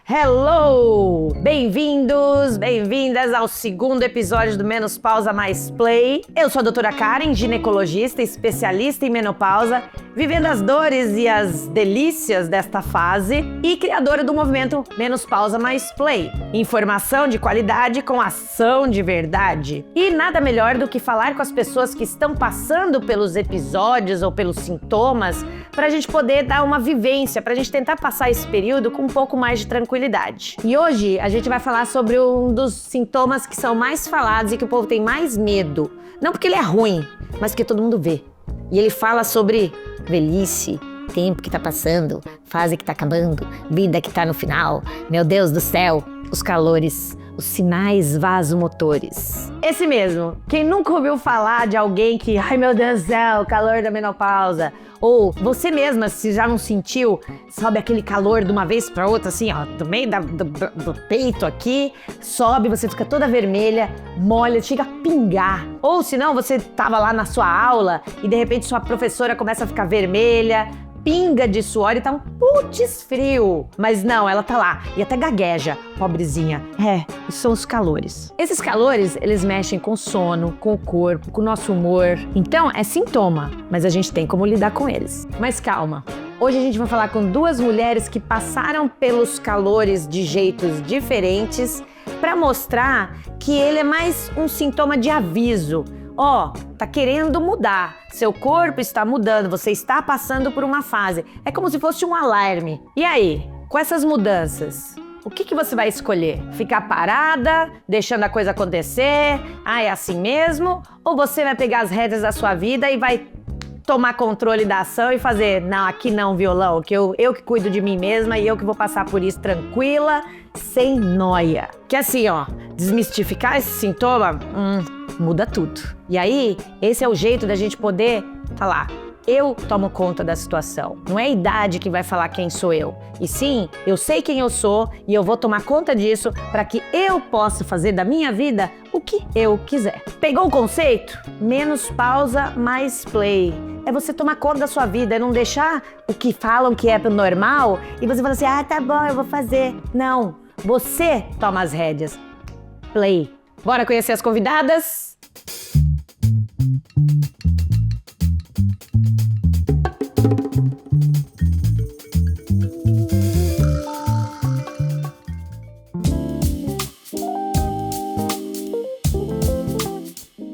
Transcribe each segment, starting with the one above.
Hello! Bem-vindos, bem-vindas ao segundo episódio do Menos Pausa Mais Play. Eu sou a doutora Karen, ginecologista, especialista em menopausa, vivendo as dores e as delícias desta fase e criadora do movimento Menos Pausa Mais Play. Informação de qualidade com ação de verdade. E nada melhor do que falar com as pessoas que estão passando pelos episódios ou pelos sintomas para a gente poder dar uma vivência, para a gente tentar passar esse período com um pouco mais de tranquilidade. E hoje a gente vai falar sobre um dos sintomas que são mais falados e que o povo tem mais medo. Não porque ele é ruim, mas porque todo mundo vê. E ele fala sobre velhice, tempo que tá passando, fase que tá acabando, vida que tá no final. Meu Deus do céu, os calores, os sinais vasomotores. Esse mesmo. Quem nunca ouviu falar de alguém que, ai meu Deus do céu, calor da menopausa. Ou você mesma, se já não sentiu, sobe aquele calor de uma vez pra outra, assim, ó, do meio do peito aqui, sobe, você fica toda vermelha, molha, chega a pingar. Ou se não, você tava lá na sua aula e de repente sua professora começa a ficar vermelha, pinga de suor e tá um putz frio. Mas não, ela tá lá e até gagueja, pobrezinha. São os calores. Esses calores, eles mexem com o sono, com o corpo, com o nosso humor. Então, é sintoma, mas a gente tem como lidar com eles. Mas calma. Hoje a gente vai falar com duas mulheres que passaram pelos calores de jeitos diferentes para mostrar que ele é mais um sintoma de aviso. Tá querendo mudar, seu corpo está mudando, você está passando por uma fase. É como se fosse um alarme. E aí, com essas mudanças, o que você vai escolher? Ficar parada, deixando a coisa acontecer? É assim mesmo? Ou você vai pegar as rédeas da sua vida e vai tomar controle da ação e fazer, não, aqui não, violão, que eu que cuido de mim mesma e eu que vou passar por isso tranquila, sem noia. Que assim, desmistificar esse sintoma, muda tudo. E aí, esse é o jeito da gente poder falar, eu tomo conta da situação. Não é a idade que vai falar quem sou eu. E sim, eu sei quem eu sou e eu vou tomar conta disso para que eu possa fazer da minha vida o que eu quiser. Pegou o conceito? Menos pausa, mais play. É você tomar conta da sua vida, é não deixar o que falam que é normal e você fala assim, tá bom, eu vou fazer. Não, você toma as rédeas. Play. Bora conhecer as convidadas?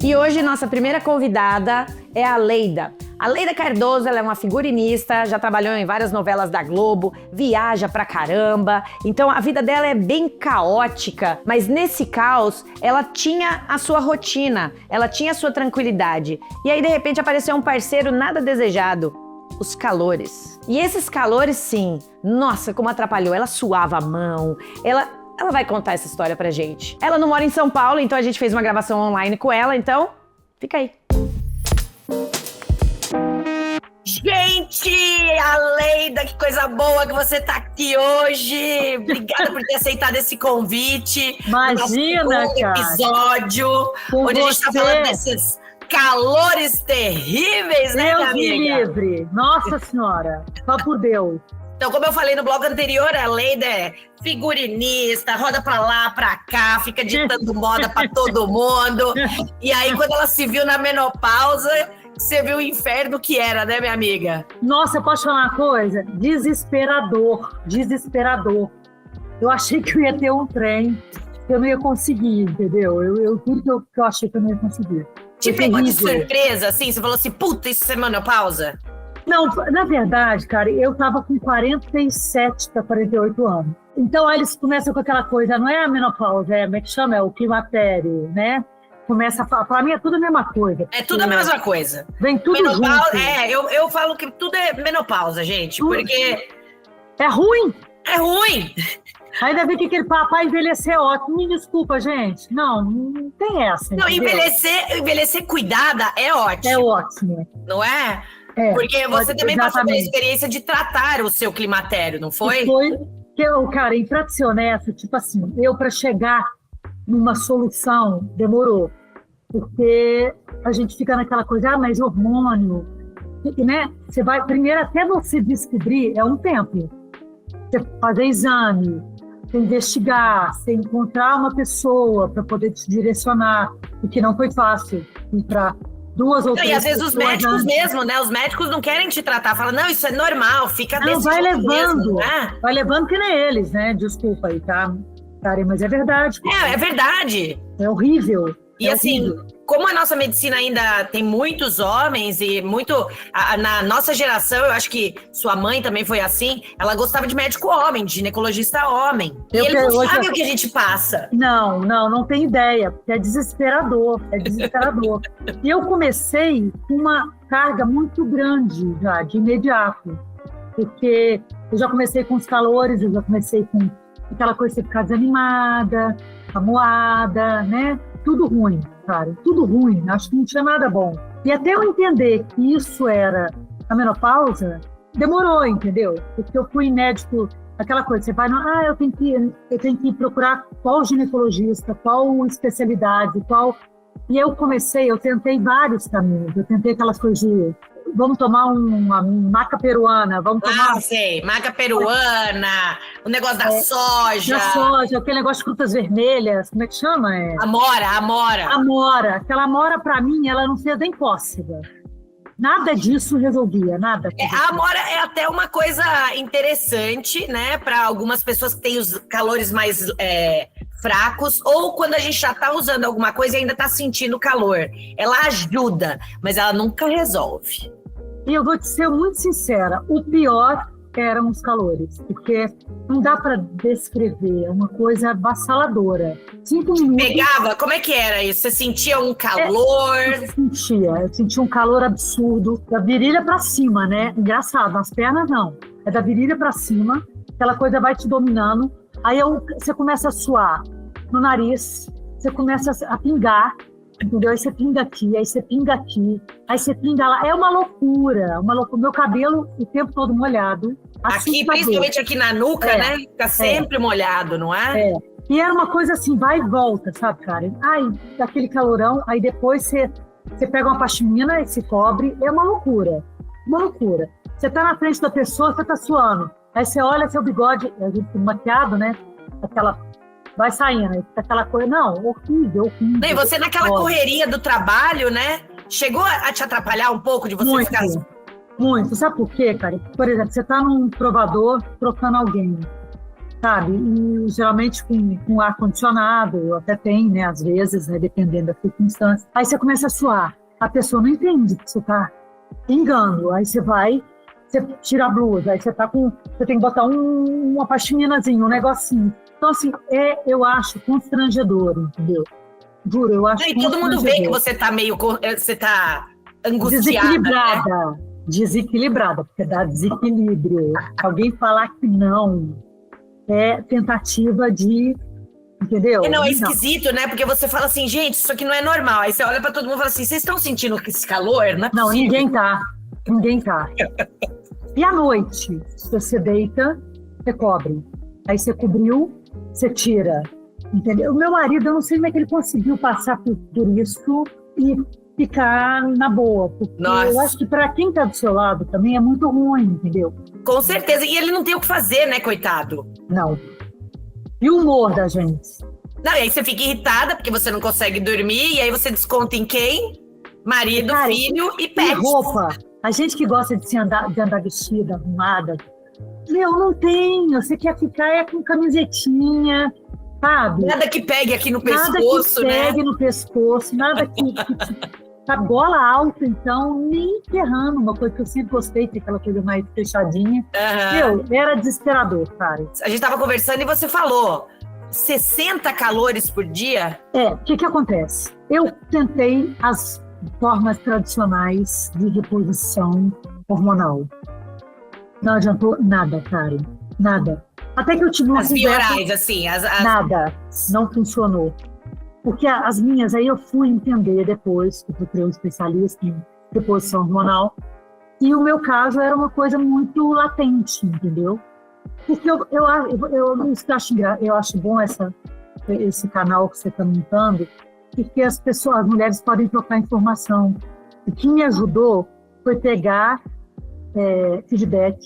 E hoje nossa primeira convidada é a Leida. A Leida Cardoso, ela é uma figurinista, já trabalhou em várias novelas da Globo, viaja pra caramba, então a vida dela é bem caótica, mas nesse caos ela tinha a sua rotina, ela tinha a sua tranquilidade. E aí de repente apareceu um parceiro nada desejado, os calores. E esses calores sim, nossa, como atrapalhou, ela suava a mão, ela vai contar essa história pra gente. Ela não mora em São Paulo, então a gente fez uma gravação online com ela, então fica aí. Gente, a Leida, que coisa boa que você tá aqui hoje. Obrigada por ter aceitado esse convite. Imagina, cara. Episódio, onde a gente tá falando desses calores terríveis, né, minha amiga? Deus livre. Nossa Senhora. Só por Deus. Então, como eu falei no blog anterior, a Leida é figurinista, roda pra lá, pra cá, fica ditando moda pra todo mundo. E aí, quando ela se viu na menopausa, você viu o inferno que era, né, minha amiga? Nossa, eu posso falar uma coisa? Desesperador. Eu achei que eu ia ter um trem, que eu não ia conseguir, entendeu? Tudo que eu achei que eu não ia conseguir. Te pegou de surpresa, assim? Você falou assim, puta, isso é menopausa? Não, na verdade, cara, eu tava com 47 para 48 anos. Então, aí eles começam com aquela coisa, não é a menopausa, como é que chama? É o climatério, né? Começa a falar, pra mim é tudo a mesma coisa. É tudo a mesma coisa. Vem tudo junto. Eu falo que tudo é menopausa, gente, porque... É ruim. É ruim. Ainda vem que aquele papai envelhecer é ótimo. Me desculpa, gente. Não tem essa. Não, envelhecer cuidada é ótimo. É ótimo. Não é? Porque você também passou pela experiência de tratar o seu climatério, não foi? Cara, e pra ser honesta, tipo assim, eu pra chegar numa solução demorou. Porque a gente fica naquela coisa, mas hormônio, né? Você vai, primeiro, até você descobrir, é um tempo. Você fazer exame, você investigar, você encontrar uma pessoa para poder te direcionar, o que não foi fácil. Ir para 2 ou 3 E às vezes os médicos antes. mesmo, né? Os médicos não querem te tratar, falam, não, isso é normal, fica Não, desse vai jeito levando, mesmo, né? vai levando que nem eles, né? Desculpa aí, tá? Karen, mas é verdade. É verdade. É horrível. E assim, como a nossa medicina ainda tem muitos homens e na nossa geração, eu acho que sua mãe também foi assim, ela gostava de médico homem, de ginecologista homem. E eles não sabem o que a gente passa. Não tem ideia, porque é desesperador. E eu comecei com uma carga muito grande já, de imediato, porque eu já comecei com os calores, eu já comecei com aquela coisa de você ficar desanimada, amuada, né? Tudo ruim, cara, tudo ruim, acho que não tinha nada bom. E até eu entender que isso era a menopausa, demorou, entendeu? Porque eu fui médico, aquela coisa, você vai, eu tenho que procurar qual ginecologista, qual especialidade, qual... E eu tentei vários caminhos, eu tentei aquelas coisas de, vamos tomar uma maca peruana, vamos tomar... sei, maca peruana, o negócio da soja. Da soja, aquele negócio de frutas vermelhas, como é que chama? Amora. Aquela amora, pra mim, ela não fez nem cócega. Nada disso resolvia, nada. A amora é até uma coisa interessante, né? Para algumas pessoas que têm os calores mais fracos, ou quando a gente já tá usando alguma coisa e ainda tá sentindo calor. Ela ajuda, mas ela nunca resolve. E eu vou te ser muito sincera, o pior eram os calores, porque não dá para descrever, é uma coisa avassaladora. 5 minutos... Pegava? Como é que era isso? Você sentia um calor? Eu sentia um calor absurdo, da virilha para cima, né? Engraçado, nas pernas não. É da virilha para cima, aquela coisa vai te dominando, aí você começa a suar no nariz, você começa a pingar, entendeu? Aí você pinga aqui, aí você pinga aqui, aí você pinga lá. É uma loucura, Meu cabelo o tempo todo molhado. Aqui, principalmente aqui na nuca, né? Fica sempre molhado, não é? E era uma coisa assim, vai e volta, sabe, Karen? Daquele calorão, aí depois você pega uma pashmina e se cobre. É uma loucura, uma loucura. Você tá na frente da pessoa, você tá suando. Aí você olha seu bigode, a gente maquiado, né? Vai saindo, aí fica aquela coisa, horrível. E você naquela correria do trabalho, né? Chegou a te atrapalhar um pouco de você ficar... Muito. Sabe por quê, cara? Por exemplo, você tá num provador trocando alguém, sabe? E geralmente com ar-condicionado, até tem, né? Às vezes, né? Dependendo da circunstância. Aí você começa a suar. A pessoa não entende que você tá pingando. Aí você tira a blusa, aí você tem que botar uma pashminazinha, um negocinho. Então, assim, eu acho constrangedor, entendeu? Juro, eu acho constrangedor. E todo mundo vê que você tá você tá angustiada. Desequilibrada, porque dá desequilíbrio. Alguém falar que não é tentativa de... Entendeu? Não, é esquisito, né? Porque você fala assim, gente, isso aqui não é normal. Aí você olha pra todo mundo e fala assim, vocês estão sentindo esse calor? Não, ninguém tá. E à noite, você deita, você cobre. Aí você cobriu, você tira. Entendeu? O meu marido, eu não sei como é que ele conseguiu passar por isso e ficar na boa. Porque eu acho que para quem tá do seu lado também é muito ruim, entendeu? Com certeza. E ele não tem o que fazer, né, coitado? Não. E o humor da gente? Não, e aí você fica irritada porque você não consegue dormir, e aí você desconta em quem? Marido, filho e pet. E roupa. A gente que gosta de andar vestida, arrumada, não tem. Você quer ficar com camisetinha, sabe? Nada que pegue aqui no pescoço, né? Nada que pegue no pescoço, nada que tá gola alta, então, nem ferrando. Uma coisa que eu sempre gostei, que é aquela coisa mais fechadinha. Era desesperador, cara. A gente tava conversando e você falou 60 calores por dia? O que acontece? Eu tentei as formas tradicionais de reposição hormonal. Não adiantou nada, Karen. Nada. Até que eu tive uma conversa... biorais, assim. Nada. Não funcionou. Porque as minhas, aí eu fui entender depois, que eu procurei um especialista em reposição hormonal, e o meu caso era uma coisa muito latente, entendeu? Porque eu acho bom esse canal que você está montando, porque as mulheres podem trocar informação. O que me ajudou foi pegar feedback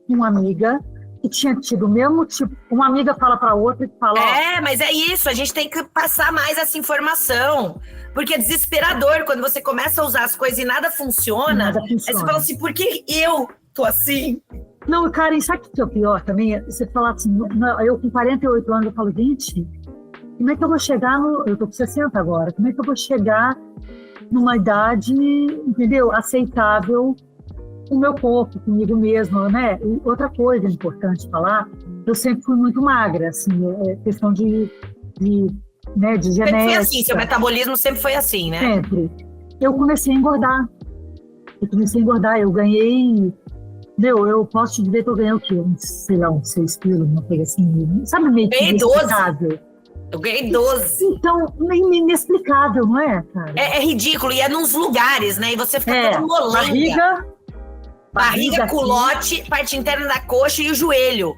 com uma amiga que tinha tido o mesmo tipo. Uma amiga fala para outra e fala... Mas é isso, a gente tem que passar mais essa informação. Porque é desesperador quando você começa a usar as coisas e nada funciona. Aí você fala assim, por que eu tô assim? Não, cara, e sabe o que é o pior também? Você fala assim, eu com 48 anos, eu falo, gente, como é que eu vou chegar no... Eu tô com 60 agora. Como é que eu vou chegar numa idade, entendeu? Aceitável o meu corpo, comigo mesma, né? E outra coisa importante falar, eu sempre fui muito magra, assim, questão de genética. Sempre foi assim, seu metabolismo sempre foi assim, né? Sempre. Eu comecei a engordar. Eu ganhei... eu posso te dizer que eu ganhei o quê? Uns 6 quilos, uma coisa assim. Sabe, meio que inexplicável. Eu ganhei 12. Então, inexplicável, não é, cara? É ridículo, e é nos lugares, né? E você fica todo molenga. Barriga, culote, parte interna da coxa e o joelho.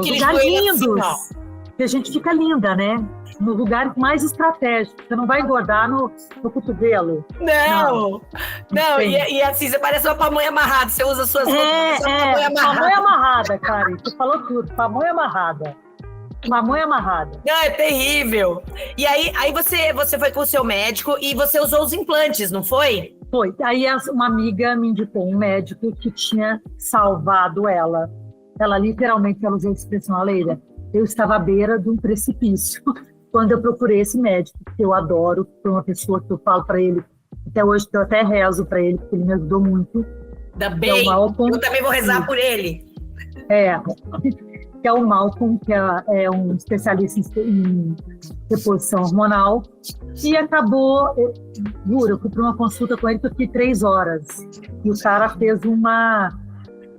Os lugares lindos. Assim, que a gente fica linda, né? No lugar mais estratégico. Você não vai engordar no cotovelo. Não. E assim, você parece uma pamonha amarrada. Você usa suas roupas, pamonha amarrada, cara. Você falou tudo. Pamonha amarrada. Não, é terrível. E aí você foi com o seu médico e você usou os implantes, não foi? Foi. Aí uma amiga me indicou um médico que tinha salvado ela. Ela literalmente, ela usou a expressão, Leila, eu estava à beira de um precipício quando eu procurei esse médico, que eu adoro, foi uma pessoa que eu falo para ele, até hoje que eu até rezo para ele, porque ele me ajudou muito. Ainda bem, eu também vou rezar por ele. Que é o Malcolm, que é um especialista em reposição hormonal, e acabou, eu fui para uma consulta com ele que eu fiquei 3 horas, e o cara fez uma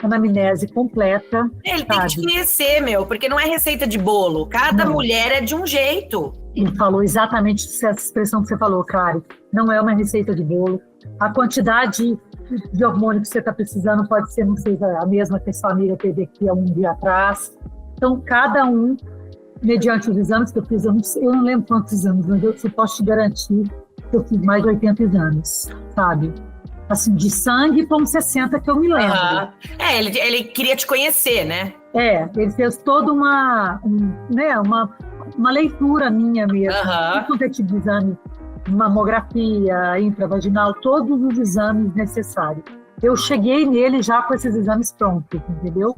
anamnese completa. Ele tem que te conhecer, porque não é receita de bolo, cada mulher é de um jeito. Ele falou exatamente essa expressão que você falou, Kari, não é uma receita de bolo, a quantidade de hormônio que você está precisando pode ser, não seja a mesma que a sua amiga teve aqui há um dia atrás. Então, cada um, mediante os exames que eu fiz, eu não lembro quantos exames, mas eu posso te garantir que eu fiz mais de 80 exames, sabe? Assim, de sangue para uns 60 que eu me lembro. Ele queria te conhecer, né? Ele fez toda uma leitura minha mesmo. Quanto é tipo de exame, mamografia, intravaginal, todos os exames necessários. Eu cheguei nele já com esses exames prontos, entendeu?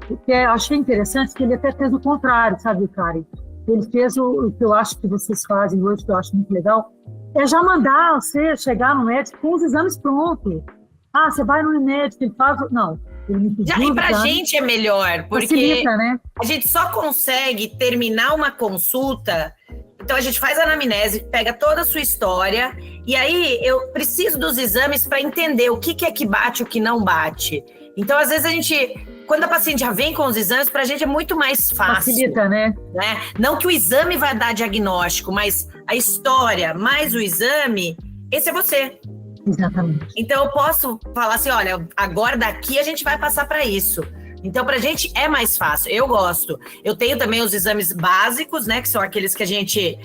Porque eu achei interessante que ele até fez o contrário, sabe, Karen? Ele fez o que eu acho que vocês fazem hoje, que eu acho muito legal, é já mandar você chegar no médico com os exames prontos. Você vai no médico, ele faz... Não, ele me pediu. E pra gente é melhor, porque facilita, né? A gente só consegue terminar uma consulta. Então a gente faz a anamnese, pega toda a sua história, e aí eu preciso dos exames para entender o que é que bate e o que não bate. Então, às vezes, quando a paciente já vem com os exames, pra gente é muito mais fácil. Facilita, né? Não que o exame vai dar diagnóstico, mas a história mais o exame, esse é você. Exatamente. Então, eu posso falar assim, olha, agora daqui a gente vai passar para isso. Então, pra gente é mais fácil. Eu gosto. Eu tenho também os exames básicos, né? Que são aqueles que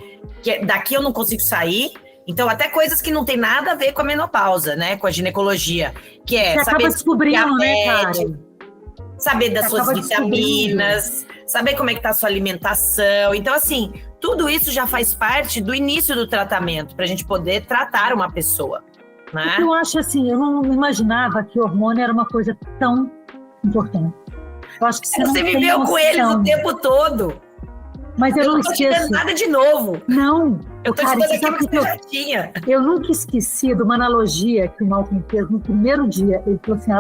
daqui eu não consigo sair. Então, até coisas que não tem nada a ver com a menopausa, né? Com a ginecologia. Que é você acaba descobrindo, né, cara? Saber das suas vitaminas, saber como é que tá a sua alimentação. Então, assim, tudo isso já faz parte do início do tratamento, pra gente poder tratar uma pessoa, né? Eu acho assim, eu não imaginava que o hormônio era uma coisa tão importante. Eu acho que você viveu com eles o tempo todo. Mas eu não esqueço. Não tô te dando nada de novo. Não. Eu tô te dando aquilo que você já tinha. Eu nunca esqueci de uma analogia que o Malcolm fez no primeiro dia. Ele falou assim,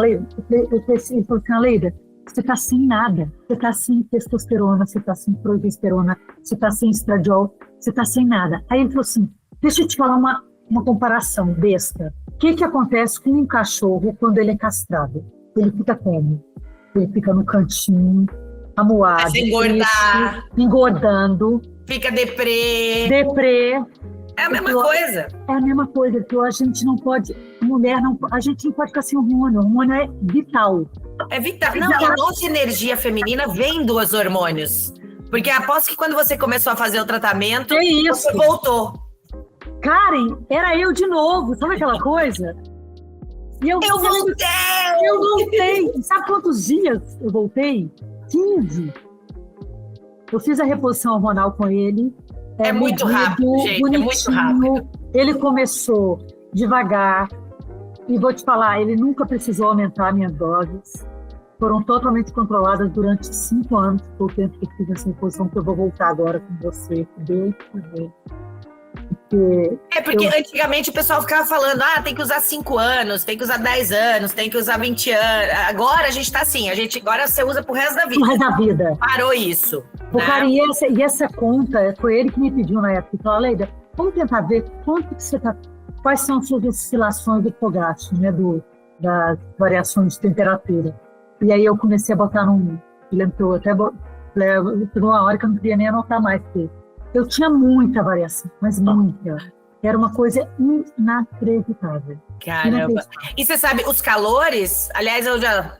Aleida, você tá sem nada. Você tá sem testosterona, você tá sem progesterona, você tá sem estradiol, você tá sem nada. Aí ele falou assim, deixa eu te falar uma comparação besta. O que acontece com um cachorro quando ele é castrado? Ele fica como? Ele fica no cantinho, amuado, engordar, engordando. Fica deprê. É a mesma coisa. É a mesma coisa, que a gente não pode, a gente não pode ficar sem hormônio. O hormônio é vital. É vital. Não, a nossa energia feminina vem dos hormônios. Porque aposto que quando você começou a fazer o tratamento, você voltou. Karen, era eu de novo, sabe aquela coisa? E eu voltei! Eu voltei! Sabe quantos dias eu voltei? 15. Eu fiz a reposição hormonal com ele. É muito rápido, gente, bonitinho. é muito rápido. Ele começou devagar. E vou te falar, ele nunca precisou aumentar minhas doses. Foram totalmente controladas durante 5 anos. Foi o tempo que eu fiz essa reposição, que eu vou voltar agora com você. Porque antigamente o pessoal ficava falando, tem que usar 5 anos, tem que usar 10 anos, tem que usar 20 anos. Agora a gente tá assim, agora você usa pro resto da vida. Pro resto da vida. Parou isso. Né? Cara, e essa conta, foi ele que me pediu na época. Ele falou, Leida, vamos tentar ver quanto que você tá, quais são as suas oscilações do fogacho, né, das variações de temperatura. E aí eu comecei a botar ele entrou até, chegou uma hora que eu não queria nem anotar mais, porque eu tinha muita variação, mas muita. Era uma coisa inacreditável. Caramba. E você sabe, os calores, aliás, eu já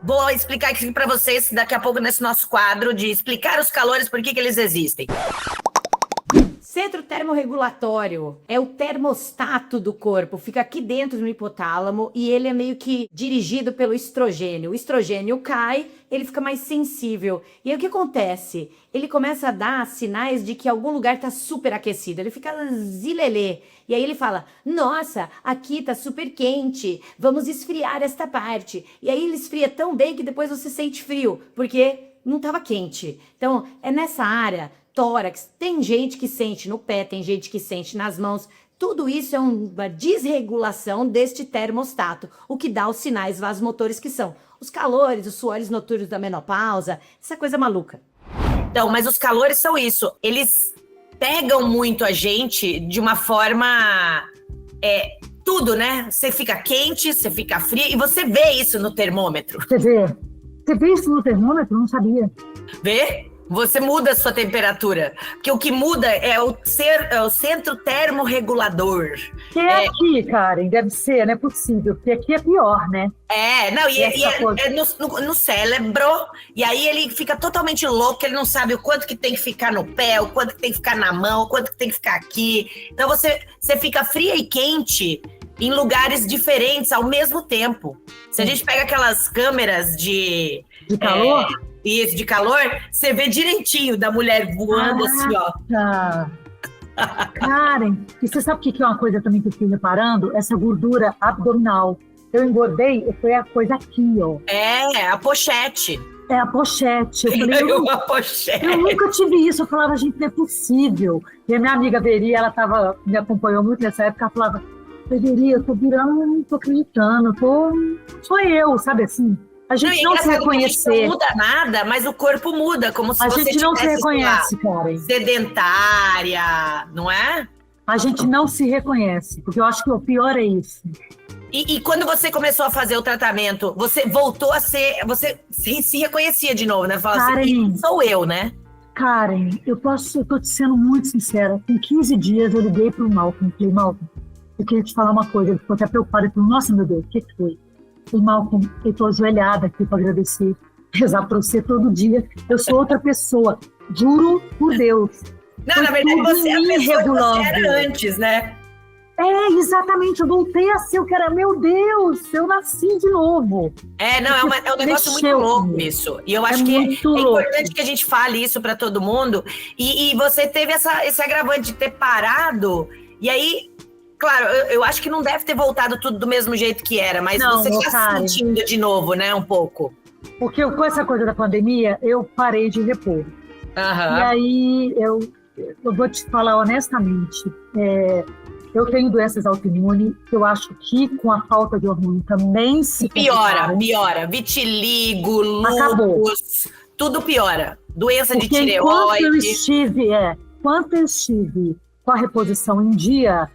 vou explicar aqui para vocês daqui a pouco nesse nosso quadro de explicar os calores, por que eles existem. Centro termorregulatório é o termostato do corpo, fica aqui dentro do hipotálamo e ele é meio que dirigido pelo estrogênio. O estrogênio cai, ele fica mais sensível. E aí o que acontece? Ele começa a dar sinais de que algum lugar está super aquecido, ele fica zilelê. E aí ele fala, nossa, aqui tá super quente, vamos esfriar esta parte. E aí ele esfria tão bem que depois você sente frio, porque não estava quente. Então é nessa área, tórax, tem gente que sente no pé, tem gente que sente nas mãos. Tudo isso é uma desregulação deste termostato, o que dá os sinais vasomotores que são os calores, os suores noturnos da menopausa, essa coisa maluca. Então, mas os calores são isso, eles pegam muito a gente de uma forma, tudo, né? Você fica quente, você fica frio, e você vê isso no termômetro. Você vê isso no termômetro? Não sabia. Vê? Você muda a sua temperatura, porque o que muda é o centro termorregulador. Que é aqui, Karen, deve ser, não é possível, porque aqui é pior, né? No cérebro, e aí ele fica totalmente louco, ele não sabe o quanto que tem que ficar no pé, o quanto que tem que ficar na mão, o quanto que tem que ficar aqui. Então você fica fria e quente em lugares diferentes ao mesmo tempo. Se a gente pega aquelas câmeras de calor? Isso, de calor, você vê direitinho da mulher voando assim, ó. Karen, e você sabe o que é uma coisa também que eu fiquei reparando? Essa gordura abdominal. Eu engordei, foi a coisa aqui, ó. A pochete. É a pochete. Eu falei, eu nunca tive isso. Eu falava, gente, não é possível. E a minha amiga Veri, ela me acompanhou muito nessa época, ela falava, Veri, eu tô virando, não tô acreditando, sou eu, sabe assim? A gente não se reconhecer. A gente não muda nada, mas o corpo muda, como se você gente não se reconhece, Karen. Sedentária, não é? A gente não se reconhece, porque eu acho que o pior é isso. E quando você começou a fazer o tratamento, você voltou a ser, você se reconhecia de novo, né? Fala Karen, assim, sou eu, né? Karen, eu tô te sendo muito sincera. Com 15 dias eu liguei pro Malcolm, falei, Malcolm, eu queria te falar uma coisa. Ele ficou até preocupado, ele falou, nossa, meu Deus, o que foi? O Malcolm, eu tô ajoelhada aqui para agradecer, rezar para você todo dia. Eu sou outra pessoa, juro por Deus. Não, na verdade você é a pessoa que você era antes, né? Exatamente, eu voltei a ser o que era, meu Deus, eu nasci de novo. É um negócio muito louco isso. E eu acho que é importante que a gente fale isso para todo mundo. E você teve esse agravante de ter parado, e aí... Claro, eu acho que não deve ter voltado tudo do mesmo jeito que era, mas não, você está sentindo de novo, né, um pouco. Porque com essa coisa da pandemia, eu parei de repor. E aí, eu vou te falar honestamente, eu tenho doenças autoimunes, que eu acho que com a falta de hormônio também se piora. Vitiligo, lúpus, tudo piora. Doença de tireoide. Enquanto eu estive com a reposição em dia,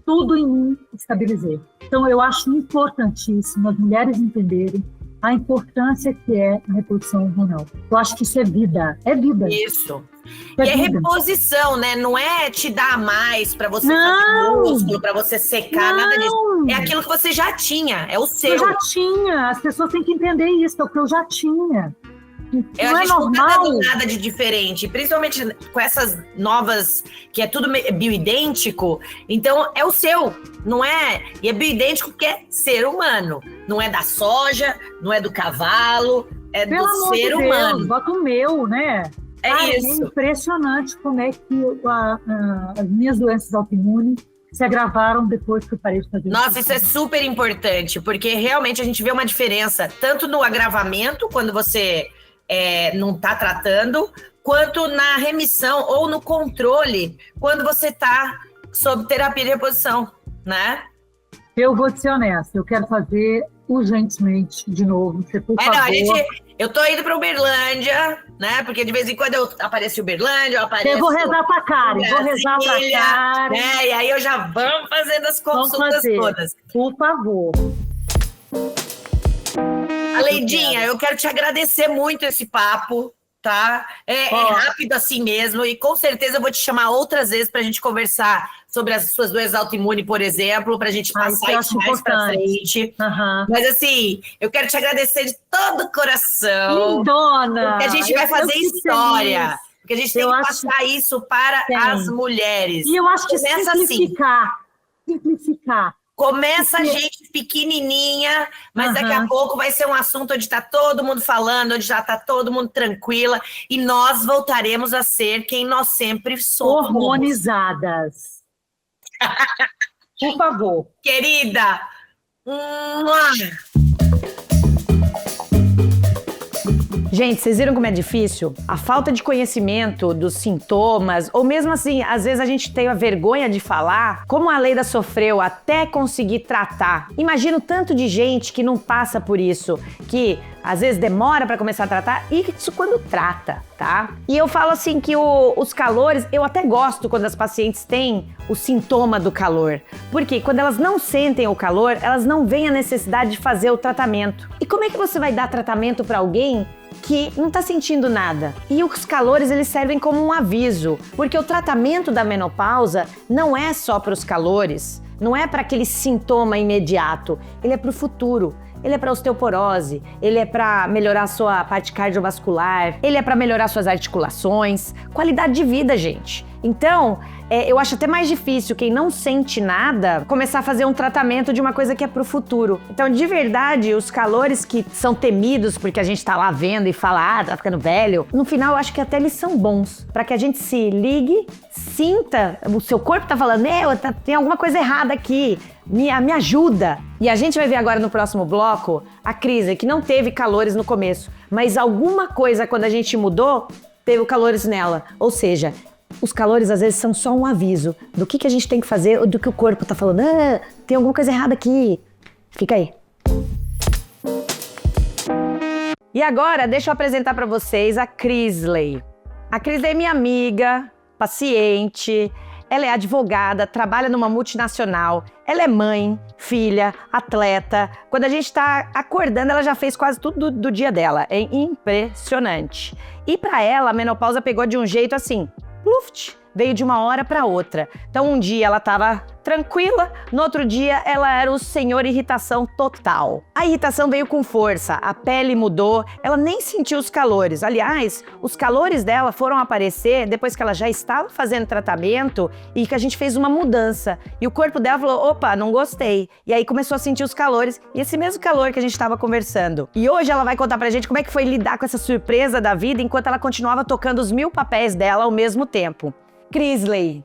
tudo em mim estabilizei. Então, eu acho importantíssimo as mulheres entenderem a importância que é a reposição hormonal. Eu acho que isso é vida. É vida. Isso. E é reposição, né? Não é te dar mais para você fazer músculo, para você secar, nada disso. É aquilo que você já tinha, é o seu. Eu já tinha. As pessoas têm que entender isso, é o que eu já tinha. A gente não tá dando nada de diferente, principalmente com essas novas, que é tudo bioidêntico, então é o seu, não é? E é bioidêntico porque é ser humano, não é da soja, não é do cavalo, é Pelo do amor ser de humano. Deus, bota o meu, né? É Cara, isso. É impressionante como é que as minhas doenças autoimunes se agravaram depois que eu parei de fazer Nossa, isso é super importante, porque realmente a gente vê uma diferença, tanto no agravamento, quando você não está tratando, quanto na remissão ou no controle, quando você está sob terapia de reposição, né? Eu vou ser honesta, eu quero fazer urgentemente de novo. Você, por favor. Eu tô indo pra Uberlândia, né? Porque de vez em quando eu apareço em Uberlândia, eu apareço. Eu vou rezar pra Karen, vou rezar pra Karen. Né? E aí eu já vamos fazendo as consultas todas. Por favor. Aleidinha, eu quero te agradecer muito esse papo, tá? É rápido assim mesmo, e com certeza eu vou te chamar outras vezes pra gente conversar sobre as suas doenças autoimunes, por exemplo, pra gente passar isso mais pra frente. Uhum. Mas assim, eu quero te agradecer de todo o coração. Lindona! Porque a gente vai fazer história. Porque a gente tem que passar isso para as mulheres. E eu acho que simplificar. Começa Porque... a gente pequenininha, mas daqui a pouco vai ser um assunto onde está todo mundo falando, onde já está todo mundo tranquila, e nós voltaremos a ser quem nós sempre somos. Hormonizadas. Por favor. Querida. Gente, vocês viram como é difícil? A falta de conhecimento dos sintomas, ou mesmo assim, às vezes a gente tem a vergonha de falar, como a Aleida sofreu até conseguir tratar. Imagina o tanto de gente que não passa por isso, que às vezes demora para começar a tratar, e isso quando trata, tá? E eu falo assim que os calores, eu até gosto quando as pacientes têm o sintoma do calor, porque quando elas não sentem o calor, elas não veem a necessidade de fazer o tratamento. E como é que você vai dar tratamento para alguém que não está sentindo nada? E os calores, eles servem como um aviso, porque o tratamento da menopausa não é só para os calores, não é para aquele sintoma imediato, ele é para o futuro. Ele é para osteoporose, ele é para melhorar a sua parte cardiovascular, ele é para melhorar suas articulações, qualidade de vida, gente. Então, eu acho até mais difícil quem não sente nada começar a fazer um tratamento de uma coisa que é pro futuro. Então, de verdade, os calores que são temidos porque a gente tá lá vendo e fala, tá ficando velho, no final eu acho que até eles são bons, para que a gente se ligue, sinta, o seu corpo tá falando, tem alguma coisa errada aqui, me ajuda. E a gente vai ver agora no próximo bloco a Cris, que não teve calores no começo, mas alguma coisa quando a gente mudou, teve calores nela. Ou seja, os calores às vezes são só um aviso do que a gente tem que fazer, ou do que o corpo tá falando, tem alguma coisa errada aqui. Fica aí. E agora, deixa eu apresentar para vocês a Crisley. A Crisley é minha amiga, paciente, ela é advogada, trabalha numa multinacional, ela é mãe, filha, atleta. Quando a gente tá acordando, ela já fez quase tudo do dia dela. É impressionante. E para ela, a menopausa pegou de um jeito assim, pluft, veio de uma hora para outra. Então um dia ela estava tranquila, no outro dia ela era o senhor irritação total. A irritação veio com força, a pele mudou, ela nem sentiu os calores. Aliás, os calores dela foram aparecer depois que ela já estava fazendo tratamento e que a gente fez uma mudança. E o corpo dela falou, opa, não gostei. E aí começou a sentir os calores, e esse mesmo calor que a gente estava conversando. E hoje ela vai contar pra gente como é que foi lidar com essa surpresa da vida enquanto ela continuava tocando os 1000 papéis dela ao mesmo tempo. Crisley,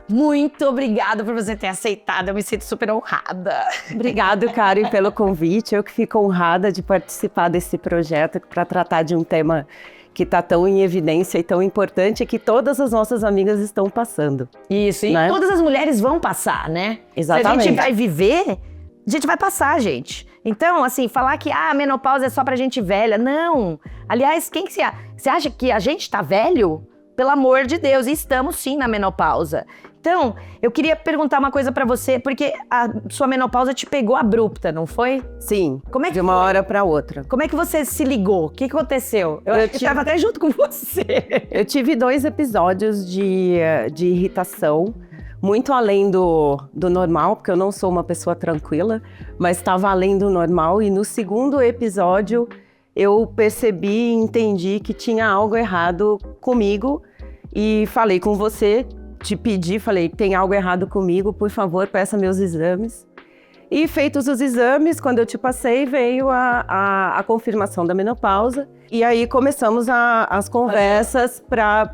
muito obrigada por você ter aceitado, eu me sinto super honrada. Obrigado, Karen, pelo convite. Eu que fico honrada de participar desse projeto para tratar de um tema que está tão em evidência e tão importante que todas as nossas amigas estão passando. Isso, e todas as mulheres vão passar, né? Exatamente. Se a gente vai viver, a gente vai passar, gente. Então, assim, falar que a menopausa é só pra gente velha, não. Aliás, quem que você acha que a gente tá velho? Pelo amor de Deus, e estamos sim na menopausa. Então, eu queria perguntar uma coisa pra você, porque a sua menopausa te pegou abrupta, não foi? Sim, como é que de uma hora pra outra. Como é que você se ligou? O que aconteceu? Eu estava até junto com você. Eu tive 2 episódios de irritação, muito além do normal, porque eu não sou uma pessoa tranquila, mas estava além do normal, e no segundo episódio eu percebi e entendi que tinha algo errado comigo, e falei com você, te pedi, falei, tem algo errado comigo, por favor, peça meus exames. E feitos os exames, quando eu te passei, veio a confirmação da menopausa. E aí começamos as conversas para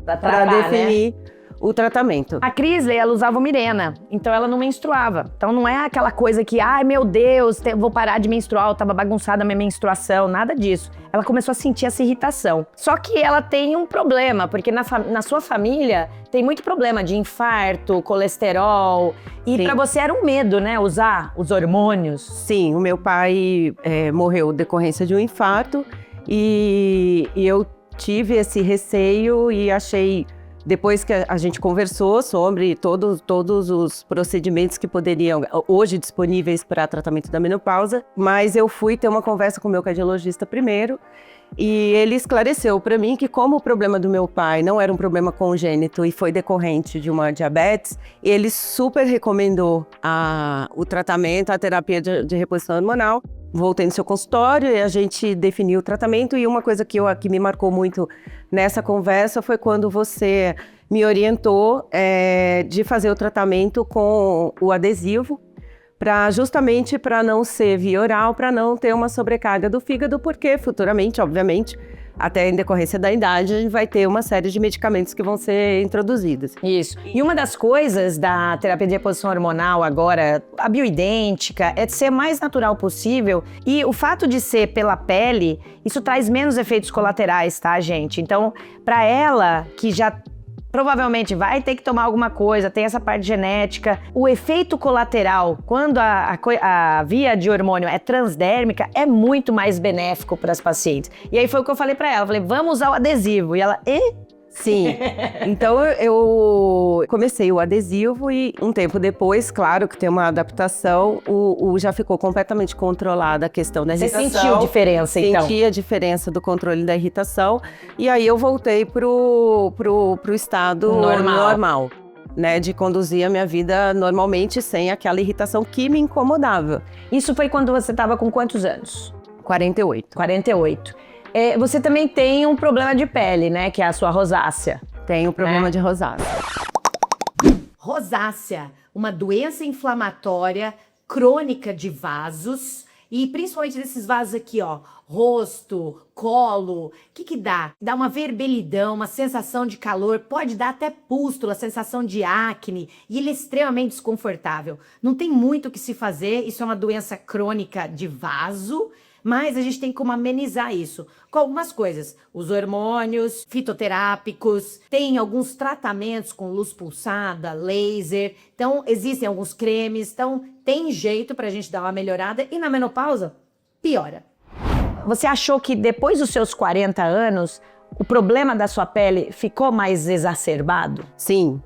definir o tratamento. A Crisley, ela usava o Mirena, então ela não menstruava. Então não é aquela coisa que, ai meu Deus, vou parar de menstruar, eu tava bagunçada a minha menstruação, nada disso. Ela começou a sentir essa irritação. Só que ela tem um problema, porque na sua família tem muito problema de infarto, colesterol. E pra você era um medo, né, usar os hormônios. Sim, o meu pai morreu decorrência de um infarto e eu tive esse receio e achei... Depois que a gente conversou sobre todos os procedimentos que poderiam, hoje disponíveis para tratamento da menopausa, mas eu fui ter uma conversa com o meu cardiologista primeiro, e ele esclareceu para mim que como o problema do meu pai não era um problema congênito e foi decorrente de uma diabetes, ele super recomendou o tratamento, a terapia de reposição hormonal. Voltei no seu consultório e a gente definiu o tratamento, e uma coisa que me marcou muito nessa conversa foi quando você me orientou de fazer o tratamento com o adesivo, justamente para não ser via oral, para não ter uma sobrecarga do fígado, porque futuramente, obviamente, até em decorrência da idade, a gente vai ter uma série de medicamentos que vão ser introduzidos. Isso. E uma das coisas da terapia de reposição hormonal agora, a bioidêntica, é de ser mais natural possível. E o fato de ser pela pele, isso traz menos efeitos colaterais, tá, gente? Então, para ela, que já provavelmente vai ter que tomar alguma coisa, tem essa parte genética. O efeito colateral, quando a via de hormônio é transdérmica, é muito mais benéfico para as pacientes. E aí foi o que eu falei para ela, eu falei, vamos usar o adesivo. E ela, Sim, então eu comecei o adesivo e um tempo depois, claro que tem uma adaptação, já ficou completamente controlada a questão da irritação. Você sentiu diferença, então? Senti a diferença do controle da irritação e aí eu voltei pro estado normal, né, de conduzir a minha vida normalmente sem aquela irritação que me incomodava. Isso foi quando você estava com quantos anos? 48. 48. Você também tem um problema de pele, né? Que é a sua rosácea. Tenho problema de rosácea. Rosácea, uma doença inflamatória crônica de vasos e principalmente desses vasos aqui, ó, rosto, colo. O que dá? Dá uma vermelhidão, uma sensação de calor, pode dar até pústula, sensação de acne, e ele é extremamente desconfortável. Não tem muito o que se fazer, isso é uma doença crônica de vaso, mas a gente tem como amenizar isso com algumas coisas. Os hormônios fitoterápicos, tem alguns tratamentos com luz pulsada, laser. Então, existem alguns cremes. Então, tem jeito pra gente dar uma melhorada. E na menopausa, piora. Você achou que depois dos seus 40 anos, o problema da sua pele ficou mais exacerbado? Sim.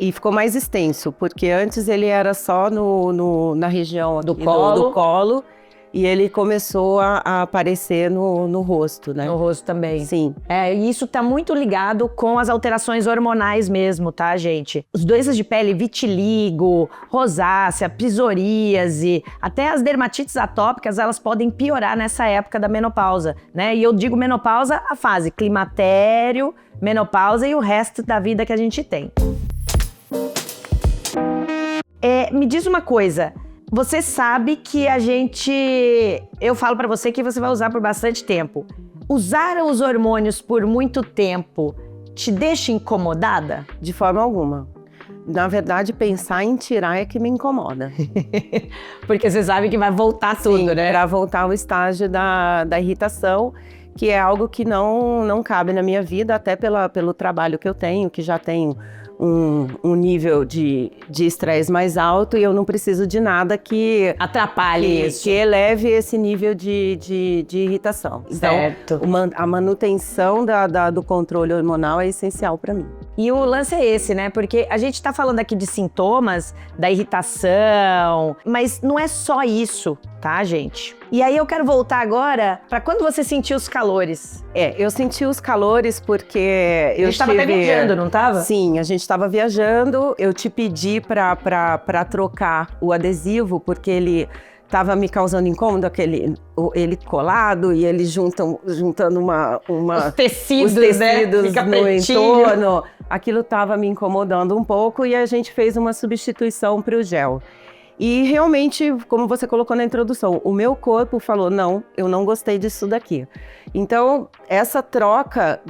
E ficou mais extenso, porque antes ele era só na região do colo. E ele começou a aparecer no rosto, né? No rosto também. Sim. Isso tá muito ligado com as alterações hormonais mesmo, tá, gente? As doenças de pele, vitiligo, rosácea, psoríase, até as dermatites atópicas, elas podem piorar nessa época da menopausa, né? E eu digo menopausa, a fase climatério, menopausa e o resto da vida que a gente tem. Me diz uma coisa. Você sabe que eu falo pra você que você vai usar por bastante tempo. Usar os hormônios por muito tempo te deixa incomodada? De forma alguma. Na verdade, pensar em tirar é que me incomoda. Porque você sabe que vai voltar tudo, Sim, né? Para voltar ao estágio da irritação, que é algo que não cabe na minha vida, até pelo trabalho que eu tenho, que já tenho um nível de estresse mais alto, e eu não preciso de nada que atrapalhe isso. Que eleve esse nível de irritação. Certo. Então, a manutenção do controle hormonal é essencial para mim. E o lance é esse, né? Porque a gente tá falando aqui de sintomas da irritação, mas não é só isso, tá, gente? E aí eu quero voltar agora para quando você sentiu os calores. Eu senti os calores porque A gente tava até viajando, não tava? Sim, a gente estava viajando. Eu te pedi para trocar o adesivo porque ele estava me causando incômodo, ele colado e eles juntando os tecidos, né? Fica no pretinho. entorno. Aquilo estava me incomodando um pouco e a gente fez uma substituição para o gel. E realmente, como você colocou na introdução, o meu corpo falou, não, eu não gostei disso daqui. Então, essa troca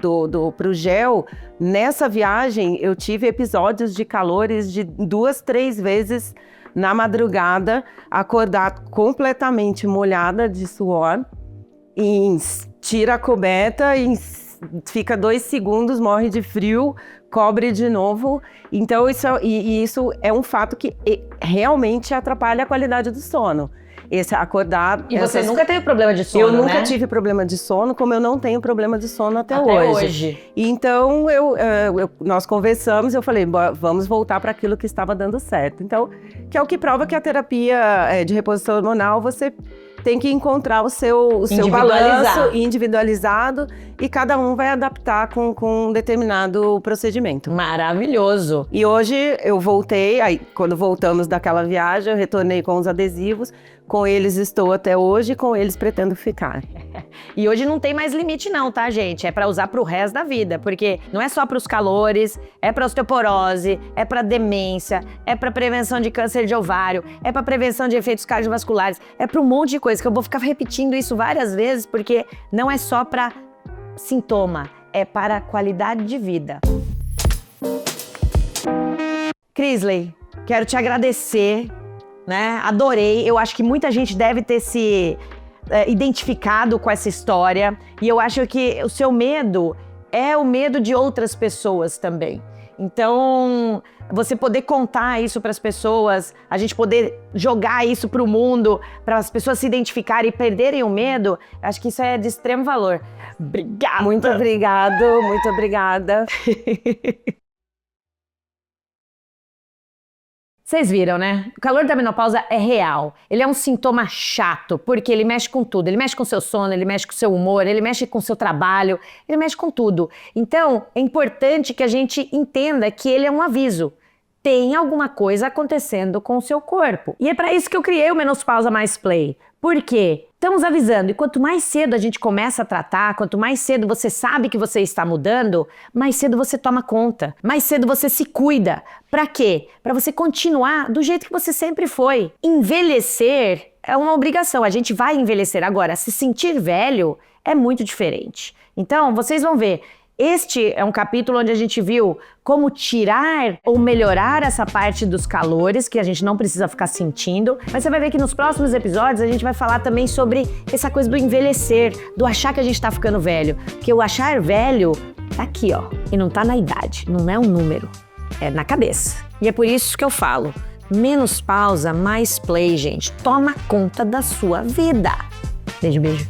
pro gel, nessa viagem, eu tive episódios de calores de 2, 3 vezes na madrugada, acordar completamente molhada de suor, e tira a coberta e fica 2 segundos, morre de frio, cobre de novo. Então, isso é um fato que realmente atrapalha a qualidade do sono. Esse acordar... E você nunca teve problema de sono, Eu nunca né? tive problema de sono, como eu não tenho problema de sono até hoje. hoje. Então, nós conversamos, eu falei, vamos voltar para aquilo que estava dando certo. Então, que é o que prova que a terapia de reposição hormonal, você tem que encontrar o seu balanço individualizado e cada um vai adaptar com um determinado procedimento. Maravilhoso. E hoje eu voltei, aí quando voltamos daquela viagem, eu retornei com os adesivos, com eles estou até hoje, com eles pretendo ficar. E hoje não tem mais limite não, tá, gente? É pra usar pro resto da vida, porque não é só pros calores, é pra osteoporose, é pra demência, é pra prevenção de câncer de ovário, é pra prevenção de efeitos cardiovasculares, é pra um monte de coisa, que eu vou ficar repetindo isso várias vezes, porque não é só pra sintoma, é para qualidade de vida. Crisley, quero te agradecer, né? Adorei, eu acho que muita gente deve ter se identificado com essa história, e eu acho que o seu medo é o medo de outras pessoas também. Então, você poder contar isso para as pessoas, a gente poder jogar isso para o mundo, para as pessoas se identificarem e perderem o medo, acho que isso é de extremo valor. Obrigada! Muito obrigado, muito obrigada. Vocês viram, né? O calor da menopausa é real. Ele é um sintoma chato, porque ele mexe com tudo. Ele mexe com o seu sono, ele mexe com o seu humor, ele mexe com o seu trabalho, ele mexe com tudo. Então, é importante que a gente entenda que ele é um aviso. Tem alguma coisa acontecendo com o seu corpo. E é para isso que eu criei o Menopausa Mais Play. Por quê? Estamos avisando, e quanto mais cedo a gente começa a tratar, quanto mais cedo você sabe que você está mudando, mais cedo você toma conta, mais cedo você se cuida. Para quê? Para você continuar do jeito que você sempre foi. Envelhecer é uma obrigação, a gente vai envelhecer. Agora, se sentir velho é muito diferente. Então, vocês vão ver. Este é um capítulo onde a gente viu como tirar ou melhorar essa parte dos calores, que a gente não precisa ficar sentindo. Mas você vai ver que nos próximos episódios a gente vai falar também sobre essa coisa do envelhecer, do achar que a gente tá ficando velho. Porque o achar velho tá aqui, ó, e não tá na idade, não é um número, é na cabeça. E é por isso que eu falo, menos pausa, mais play, gente. Toma conta da sua vida. Beijo, beijo.